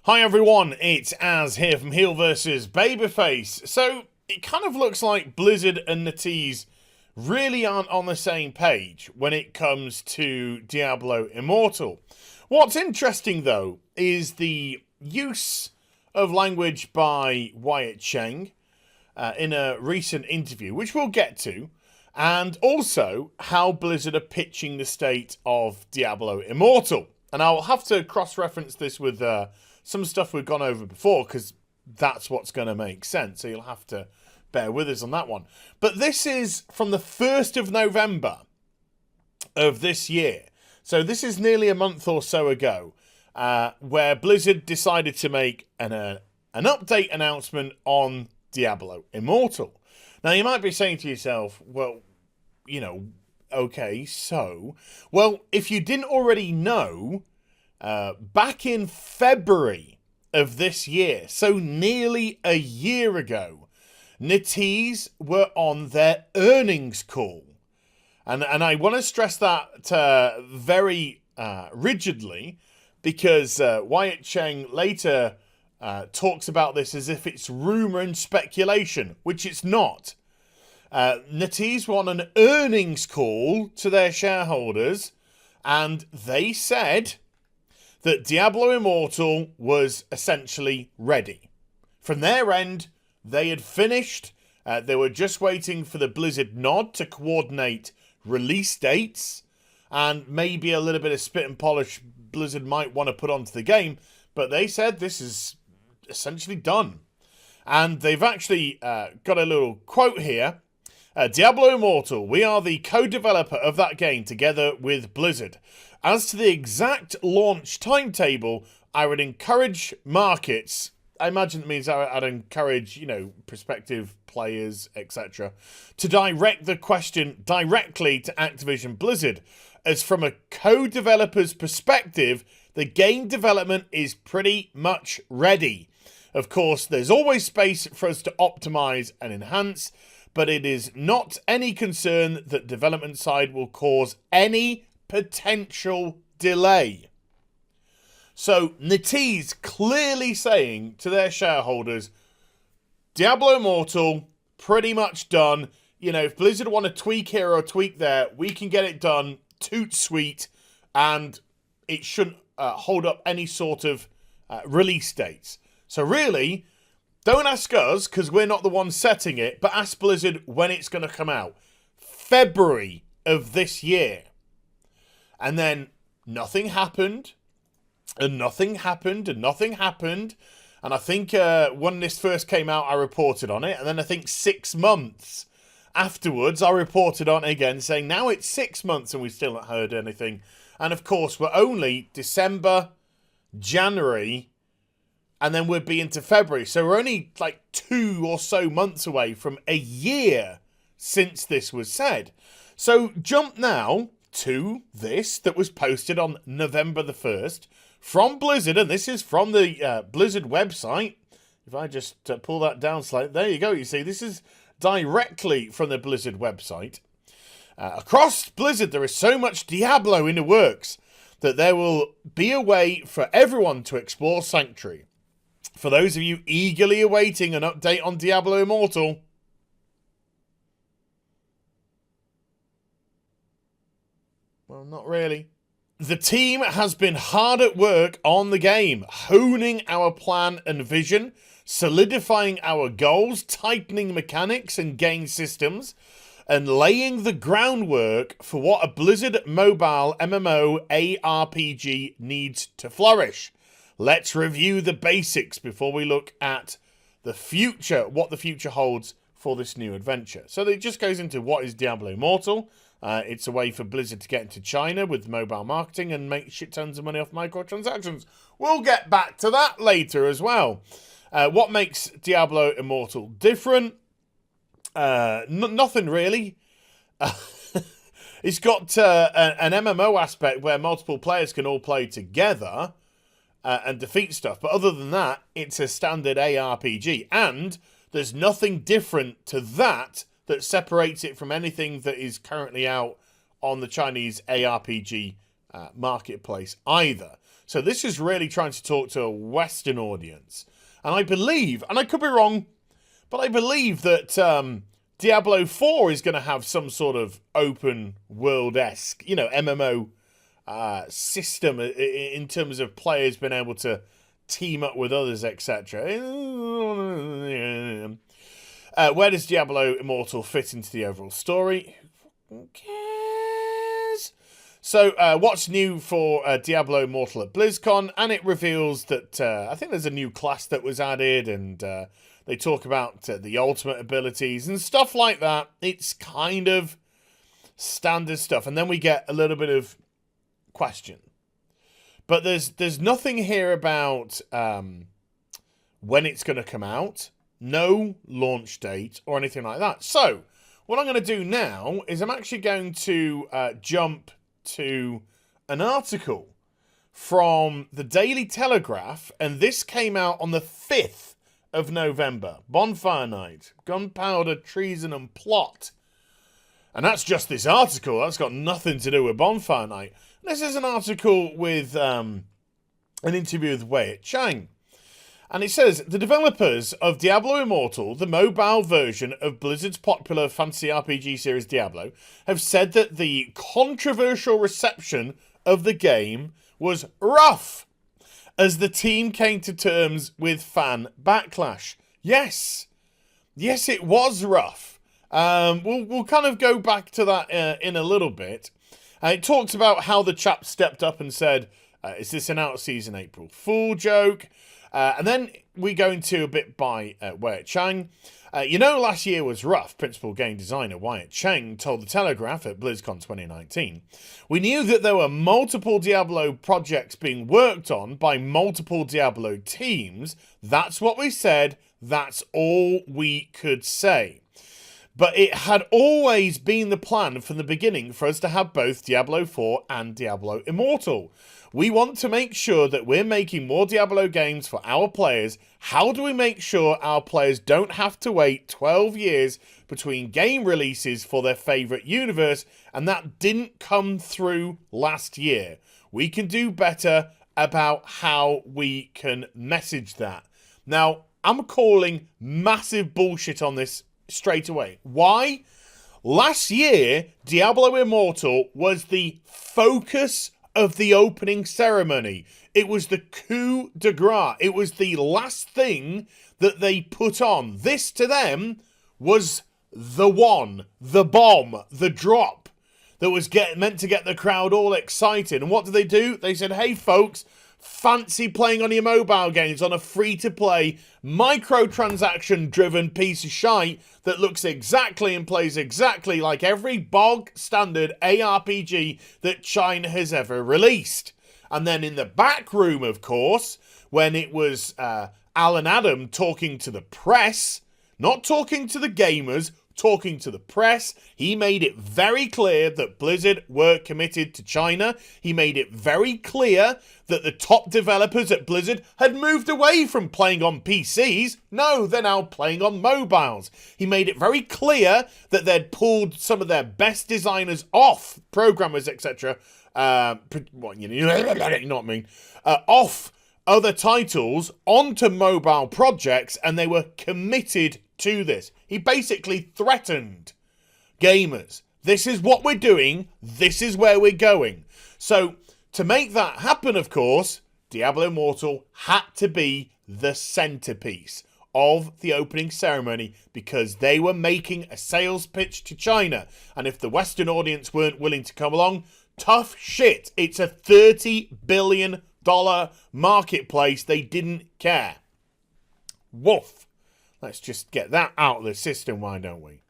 Hi everyone, it's Az here from HeelvsBabyface. So, it kind of looks like Blizzard and NETEASE really aren't on the same page when it comes to Diablo Immortal. What's interesting though is the use of language by Wyatt Cheng in a recent interview, which we'll get to, and also how Blizzard are pitching the state of Diablo Immortal. And I'll have to cross-reference this with some stuff we've gone over before, because that's what's going to make sense. So you'll have to bear with us on that one. But this is from the 1st of November of this year. So this is nearly a month or so ago, where Blizzard decided to make an update announcement on Diablo Immortal. Now, you might be saying to yourself, well, you know, okay, so... Well, if you didn't already know... back in February of this year, so nearly a year ago, NETEASE were on their earnings call. And I want to stress that very rigidly, because Wyatt Cheng later talks about this as if it's rumour and speculation, which it's not. NETEASE were on an earnings call to their shareholders, and they said that Diablo Immortal was essentially ready. From their end, they had finished. They were just waiting for the Blizzard nod to coordinate release dates, and maybe a little bit of spit and polish Blizzard might want to put onto the game, but they said this is essentially done. And they've actually got a little quote here. Diablo Immortal, we are the co-developer of that game together with Blizzard. As to the exact launch timetable, I would encourage markets, I imagine it means I'd encourage, you know, prospective players, etc., to direct the question directly to Activision Blizzard, as from a co-developer's perspective, the game development is pretty much ready. Of course, there's always space for us to optimize and enhance, but it is not any concern that development side will cause any potential delay. So NETEASE clearly saying to their shareholders, Diablo Immortal, pretty much done. You know, if Blizzard want to tweak here or tweak there, we can get it done, toot sweet, and it shouldn't hold up any sort of release dates. So really, don't ask us, because we're not the ones setting it, but ask Blizzard when it's going to come out. February of this year. And then nothing happened, and nothing happened, and nothing happened. And I think when this first came out, I reported on it. And then I think 6 months afterwards, I reported on it again, saying now it's 6 months and we still not heard anything. And of course, we're only December, January, and then we'll be into February. So we're only like 2 or so months away from a year since this was said. So jump now to this that was posted on November the 1st from Blizzard. And this is from the Blizzard website. If I just pull that down slightly. There you go. You see, this is directly from the Blizzard website. Across Blizzard, there is so much Diablo in the works that there will be a way for everyone to explore Sanctuary. For those of you eagerly awaiting an update on Diablo Immortal, well, not really. The team has been hard at work on the game, honing our plan and vision, solidifying our goals, tightening mechanics and game systems, and laying the groundwork for what a Blizzard mobile MMO ARPG needs to flourish. Let's review the basics before we look at the future, what the future holds for this new adventure. So it just goes into what is Diablo Immortal. It's a way for Blizzard to get into China with mobile marketing and make shit tons of money off microtransactions. We'll get back to that later as well. What makes Diablo Immortal different? Nothing really. It's got an MMO aspect where multiple players can all play together and defeat stuff. But other than that, it's a standard ARPG. And there's nothing different to that separates it from anything that is currently out on the Chinese ARPG marketplace either. So this is really trying to talk to a Western audience. And I believe, and I could be wrong, but I believe that Diablo 4 is going to have some sort of open world-esque, MMO system in terms of players being able to team up with others, etc. Where does Diablo Immortal fit into the overall story? Who cares? So, what's new for Diablo Immortal at BlizzCon? And it reveals that I think there's a new class that was added, and they talk about the ultimate abilities and stuff like that. It's kind of standard stuff. And then we get a little bit of question. But there's nothing here about when it's going to come out. No launch date or anything like that. So, what I'm going to do now is I'm actually going to jump to an article from the Daily Telegraph, and this came out on the 5th of November. Bonfire Night, Gunpowder, Treason and Plot. And that's just this article. That's got nothing to do with Bonfire Night. This is an article with an interview with Wyatt Cheng. And it says, the developers of Diablo Immortal, the mobile version of Blizzard's popular fantasy RPG series Diablo, have said that the controversial reception of the game was rough, as the team came to terms with fan backlash. Yes, it was rough. We'll kind of go back to that in a little bit. It talks about how the chap stepped up and said, is this an out-of-season April Fool joke? And then we go into a bit by Wyatt Cheng. Last year was rough, principal game designer Wyatt Cheng told The Telegraph at BlizzCon 2019. We knew that there were multiple Diablo projects being worked on by multiple Diablo teams. That's what we said. That's all we could say. But it had always been the plan from the beginning for us to have both Diablo 4 and Diablo Immortal. We want to make sure that we're making more Diablo games for our players. How do we make sure our players don't have to wait 12 years between game releases for their favourite universe? And that didn't come through last year. We can do better about how we can message that. Now, I'm calling massive bullshit on this straight away. Why? Last year, Diablo Immortal was the focus of the opening ceremony. It was the coup de grace. It was the last thing that they put on. This to them was the one, the bomb, the drop that was meant to get the crowd all excited. And what did they do? They said, hey folks, fancy playing on your mobile games on a free-to-play, microtransaction-driven piece of shite that looks exactly and plays exactly like every bog-standard ARPG that China has ever released. And then in the back room, of course, when it was Alan Adam talking to the press, not talking to the gamers, talking to the press, he made it very clear that Blizzard were committed to China. He made it very clear that the top developers at Blizzard had moved away from playing on PCs. No, they're now playing on mobiles. He made it very clear that they'd pulled some of their best designers off, programmers, etc. You know what I mean? Off other titles onto mobile projects, and they were committed to this. He basically threatened gamers. This is what we're doing. This is where we're going. So to make that happen, of course, Diablo Immortal had to be the centerpiece of the opening ceremony because they were making a sales pitch to China. And if the Western audience weren't willing to come along, tough shit. It's a $30 billion marketplace. They didn't care. Woof. Let's just get that out of the system, why don't we?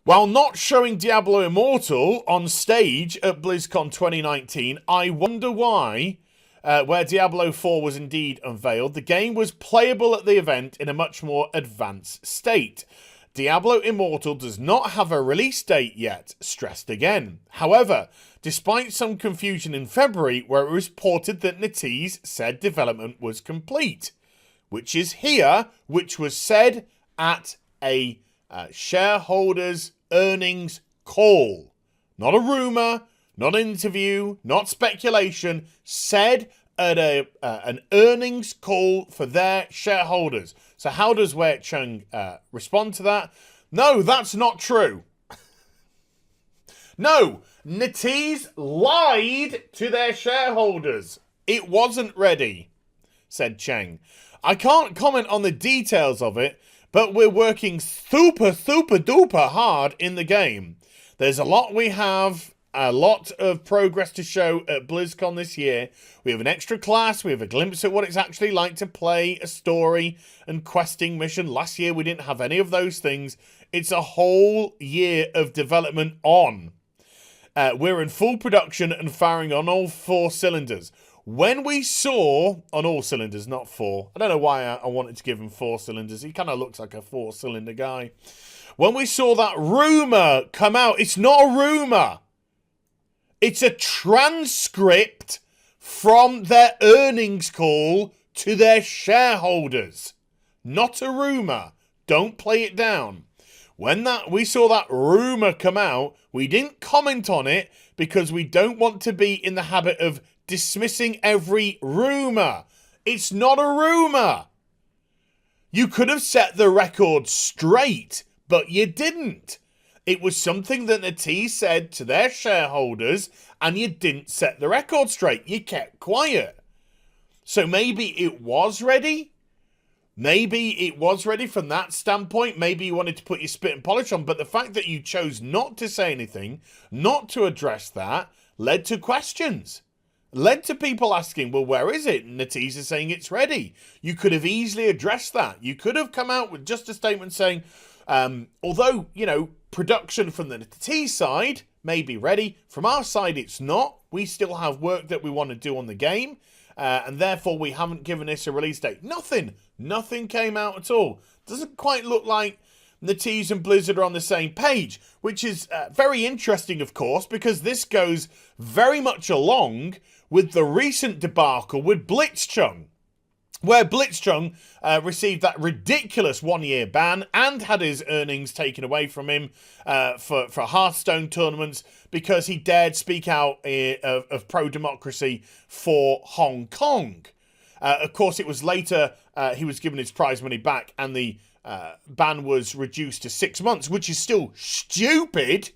While not showing Diablo Immortal on stage at BlizzCon 2019, I wonder why, where Diablo 4 was indeed unveiled, the game was playable at the event in a much more advanced state. Diablo Immortal does not have a release date yet, stressed again. However, despite some confusion in February where it was reported that NETEASE said development was complete, which is here, which was said at a shareholders' earnings call. Not a rumour, not an interview, not speculation, said at an earnings call for their shareholders. So how does Wyatt Cheng respond to that? No, that's not true. No, NETEASE lied to their shareholders. It wasn't ready, said Cheng. I can't comment on the details of it, but we're working super duper hard in the game. There's a lot we have, a lot of progress to show at BlizzCon this year. We have an extra class, we have a glimpse at what it's actually like to play a story and questing mission. Last year we didn't have any of those things. It's a whole year of development on. We're in full production and firing on all 4 cylinders. When we saw, on all cylinders, not 4. I don't know why I wanted to give him 4 cylinders. He kind of looks like a 4-cylinder guy. When we saw that rumour come out, it's not a rumour. It's a transcript from their earnings call to their shareholders. Not a rumour. Don't play it down. When we saw that rumour come out, we didn't comment on it because we don't want to be in the habit of dismissing every rumour. It's not a rumour. You could have set the record straight, but you didn't. It was something that NETEASE said to their shareholders, and you didn't set the record straight. You kept quiet. So maybe it was ready. Maybe it was ready from that standpoint. Maybe you wanted to put your spit and polish on. But the fact that you chose not to say anything, not to address that, led to questions. Led to people asking, well, where is it? And NETEASE is saying it's ready. You could have easily addressed that. You could have come out with just a statement saying, although, production from the NETEASE side may be ready, from our side it's not. We still have work that we want to do on the game. And therefore we haven't given this a release date. Nothing came out at all. Doesn't quite look like NETEASE and Blizzard are on the same page, which is very interesting, of course, because this goes very much along with the recent debacle with Blitzchung, where Blitzchung received that ridiculous 1-year ban and had his earnings taken away from him for Hearthstone tournaments because he dared speak out of pro-democracy for Hong Kong. Of course, it was later he was given his prize money back and the ban was reduced to 6 months, which is still stupid.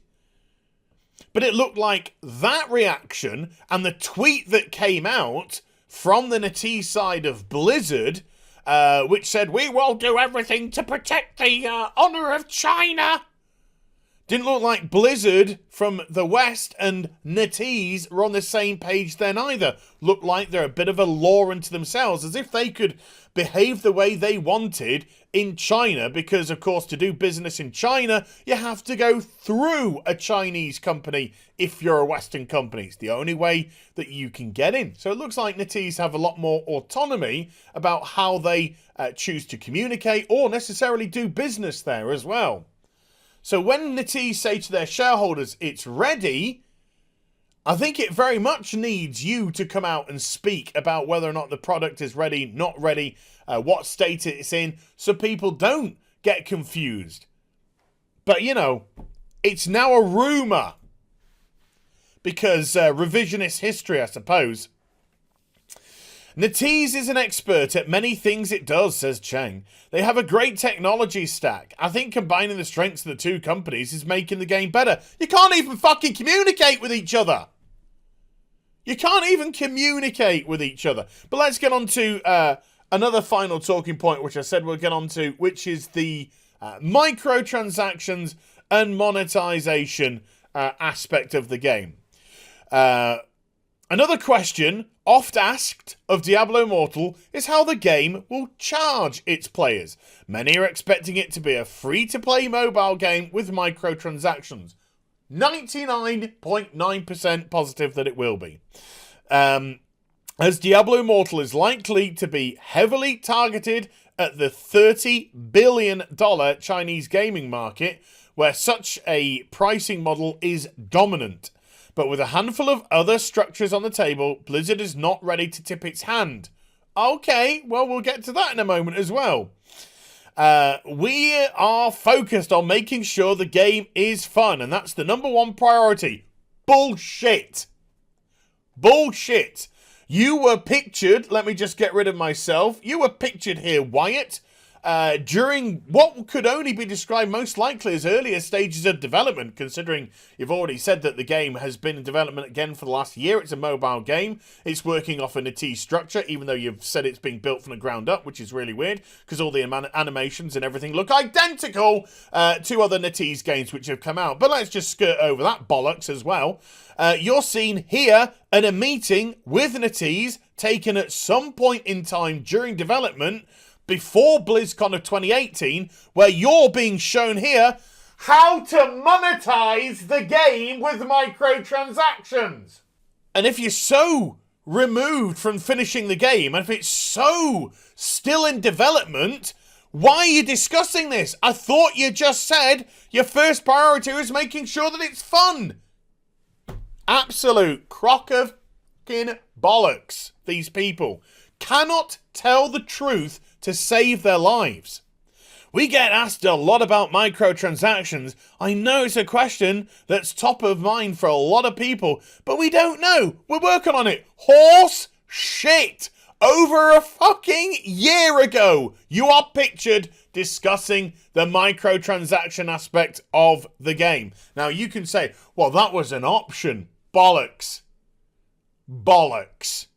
But it looked like that reaction and the tweet that came out from the NETEASE side of Blizzard, which said, we will do everything to protect the honour of China. Didn't look like Blizzard from the West and NETEASE were on the same page then either. Looked like they're a bit of a law unto themselves, as if they could behave the way they wanted in China, because, of course, to do business in China, you have to go through a Chinese company if you're a Western company. It's the only way that you can get in. So it looks like NETEASE have a lot more autonomy about how they choose to communicate or necessarily do business there as well. So when NETEASE say to their shareholders, it's ready, I think it very much needs you to come out and speak about whether or not the product is ready, not ready, what state it's in, so people don't get confused. But, it's now a rumour. Because revisionist history, I suppose. NETEASE is an expert at many things it does, says Cheng. They have a great technology stack. I think combining the strengths of the two companies is making the game better. You can't even fucking communicate with each other. You can't even communicate with each other. But let's get on to another final talking point, which I said we'll get on to, which is the microtransactions and monetization aspect of the game. Another question oft asked of Diablo Immortal is how the game will charge its players. Many are expecting it to be a free-to-play mobile game with microtransactions. 99.9% positive that it will be. As Diablo Immortal is likely to be heavily targeted at the $30 billion Chinese gaming market, where such a pricing model is dominant. But with a handful of other structures on the table, Blizzard is not ready to tip its hand. Okay, well, we'll get to that in a moment as well. We are focused on making sure the game is fun, and that's the number one priority. Bullshit. Bullshit. You were pictured, let me just get rid of myself. You were pictured here, Wyatt, during what could only be described most likely as earlier stages of development, considering you've already said that the game has been in development again for the last year. It's a mobile game. It's working off a NETEASE structure, even though you've said it's being built from the ground up, which is really weird, because all the animations and everything look identical to other NETEASE games which have come out. But let's just skirt over that bollocks as well. You're seen here at a meeting with NETEASE taken at some point in time during development before BlizzCon of 2018, where you're being shown here how to monetize the game with microtransactions. And if you're so removed from finishing the game, and if it's so still in development, why are you discussing this? I thought you just said your first priority was making sure that it's fun. Absolute crock of fucking bollocks. These people cannot tell the truth to save their lives. We get asked a lot about microtransactions. I know it's a question that's top of mind for a lot of people, but we don't know. We're working on it. Horse shit. Over a fucking year ago, you are pictured discussing the microtransaction aspect of the game. Now, you can say, well, that was an option. Bollocks. Bollocks.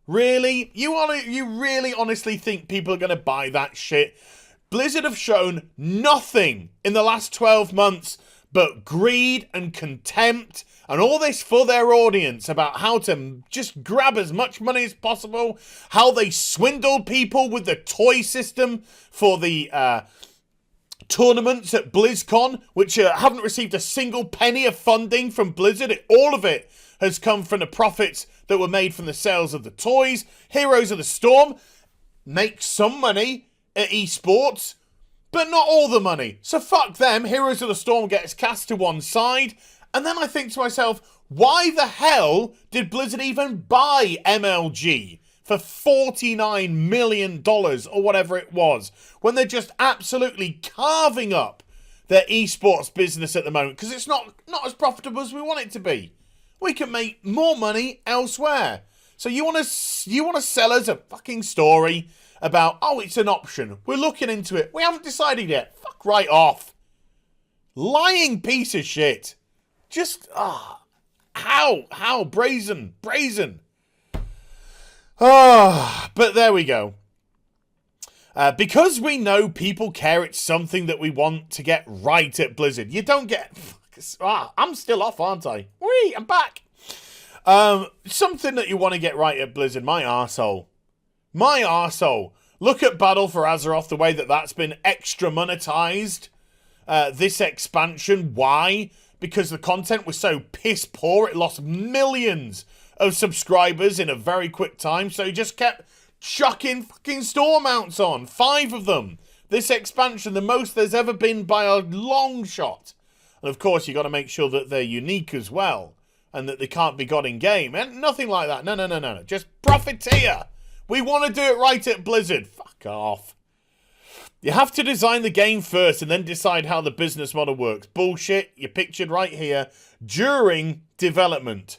Really? You really honestly think people are going to buy that shit? Blizzard have shown nothing in the last 12 months but greed and contempt and all this for their audience about how to just grab as much money as possible, how they swindled people with the toy system for the tournaments at BlizzCon, which haven't received a single penny of funding from Blizzard. All of it has come from the profits that were made from the sales of the toys. Heroes of the Storm make some money at esports, but not all the money. So fuck them. Heroes of the Storm gets cast to one side. And then I think to myself, why the hell did Blizzard even buy MLG for $49 million or whatever it was, when they're just absolutely carving up their esports business at the moment? Because it's not as profitable as we want it to be. We can make more money elsewhere. So you want to sell us a fucking story about, oh, it's an option. We're looking into it. We haven't decided yet. Fuck right off. Lying piece of shit. Just, how brazen. But there we go. Because we know people care, it's something that we want to get right at Blizzard. You don't get... I'm still off, aren't I? Whee, I'm back. Something that you want to get right at Blizzard. My arsehole. Look at Battle for Azeroth, the way that that's been extra monetized. This expansion. Why? Because the content was so piss poor. It lost millions of subscribers in a very quick time. So he just kept chucking fucking store mounts on. 5 of them. This expansion, the most there's ever been by a long shot. And of course, you got to make sure that they're unique as well, and that they can't be got in game, and nothing like that. No. Just profiteer. We want to do it right at Blizzard. Fuck off. You have to design the game first and then decide how the business model works. Bullshit. You're pictured right here during development.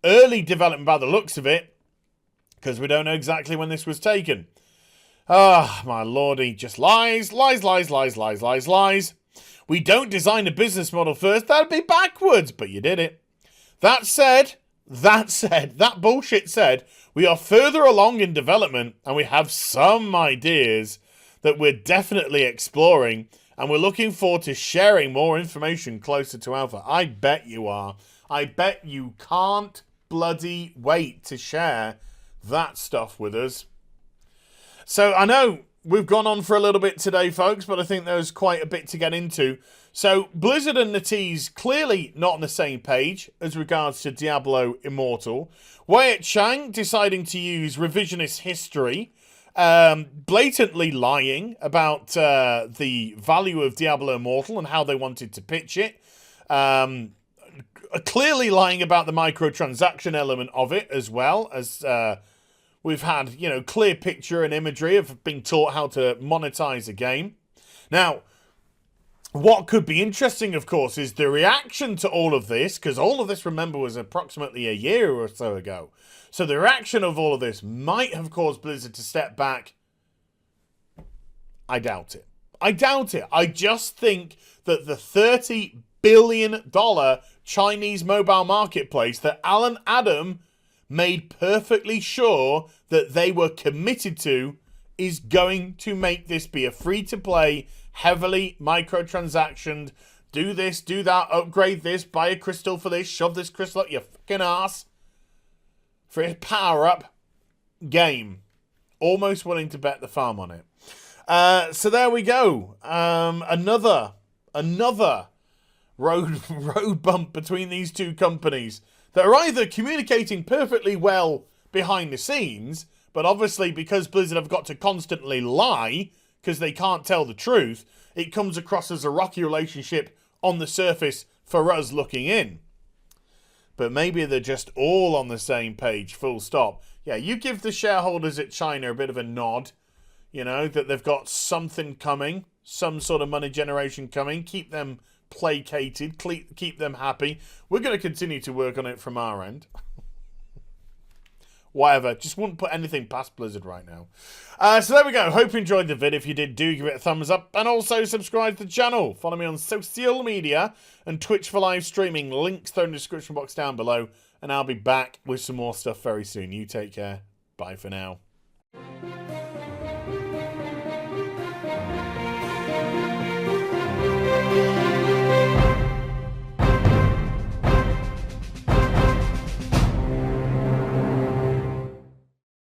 Early development by the looks of it, because we don't know exactly when this was taken. My lordy. Just lies. We don't design a business model first. That'd be backwards, but you did it. That bullshit said, we are further along in development and we have some ideas that we're definitely exploring, and we're looking forward to sharing more information closer to alpha. I bet you are. I bet you can't bloody wait to share that stuff with us. So I know we've gone on for a little bit today, folks, but I think there's quite a bit to get into. So Blizzard and NETEASE clearly not on the same page as regards to Diablo Immortal. Wyatt Cheng deciding to use revisionist history, blatantly lying about the value of Diablo Immortal and how they wanted to pitch it. Clearly lying about the microtransaction element of it as well, as we've had, clear picture and imagery of being taught how to monetize a game. Now, What could be interesting, of course, is the reaction to all of this, because all of this, remember, was approximately a year or so ago. So the reaction of all of this might have caused Blizzard to step back. I doubt it. I doubt it. I just think that the $30 billion Chinese mobile marketplace that Alan Adam made perfectly sure that they were committed to is going to make this be a free-to-play, heavily microtransactioned, do this, do that, upgrade this, buy a crystal for this, shove this crystal up your fucking ass for a power-up game. Almost willing to bet the farm on it. So there we go. Another road bump between these two companies that are either communicating perfectly well behind the scenes, but obviously because Blizzard have got to constantly lie because they can't tell the truth, it comes across as a rocky relationship on the surface for us looking in. But maybe they're just all on the same page, full stop. Yeah, you give the shareholders at China a bit of a nod, you know, that they've got something coming, some sort of money generation coming, keep them placated, keep them happy. We're going to continue to work on it from our end. Whatever, just wouldn't put anything past Blizzard right now. So there we go. Hope you enjoyed the vid. If you did, do give it a thumbs up. And also subscribe to the channel. Follow me on social media and Twitch for live streaming. Links thrown in the description box down below. And I'll be back with some more stuff very soon. You take care. Bye for now.